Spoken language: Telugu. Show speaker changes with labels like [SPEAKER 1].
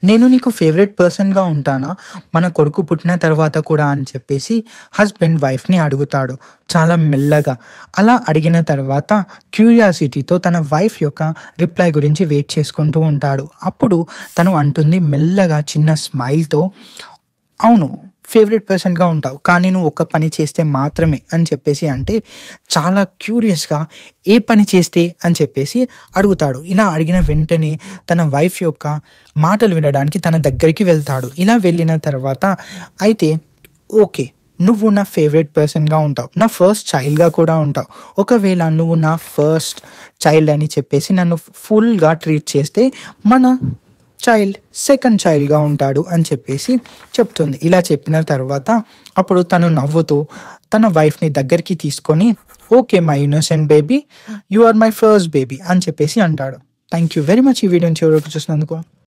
[SPEAKER 1] నేను నీకు ఫేవరెట్ పర్సన్‌గా ఉంటానా? మన కొడుకు పుట్టిన తర్వాత కూడా అని చెప్పేసి హస్బెండ్ వైఫ్‌ని అడుగుతాడు. చాలా మెల్లగా. అలా అడిగిన తర్వాత క్యూరియాసిటీతో తన వైఫ్ యొక్క రిప్లై గురించి వెయిట్ చేసుకుంటూ ఉంటాడు. అప్పుడు తను అంటుంది మెల్లగా చిన్న స్మైల్‌తో, అవును. ఫేవరెట్ పర్సన్‌గా ఉంటావు. కానీ నువ్వు ఒక పని చేస్తే మాత్రమే అని చెప్పేసి అంటే, చాలా క్యూరియస్‌గా ఏ పని చేస్తే అని చెప్పేసి అడుగుతాడు. ఇలా అడిగిన వెంటనే తన వైఫ్ యొక్క మాటలు వినడానికి తన దగ్గరికి వెళ్తాడు. ఇలా వెళ్ళిన తర్వాత అయితే ఓకే. నువ్వు నా ఫేవరెట్ పర్సన్‌గా ఉంటావు. నా ఫస్ట్ చైల్డ్‌గా కూడా ఉంటావు. ఒకవేళ నువ్వు నా ఫస్ట్ చైల్డ్ అని చెప్పేసి నన్ను ఫుల్‌గా ట్రీట్ చేస్తే మన చైల్డ్ సెకండ్ చైల్డ్‌గా ఉంటాడు అని చెప్పేసి చెప్తుంది. ఇలా చెప్పిన తర్వాత అప్పుడు తను నవ్వుతూ తన వైఫ్‌ని దగ్గరికి తీసుకొని, okay my innocent baby, you are my first baby అని చెప్పేసి అంటాడు. థాంక్ యూ వెరీ మచ్ ఈ వీడియోని చివరి వరకు చూసినందుకు.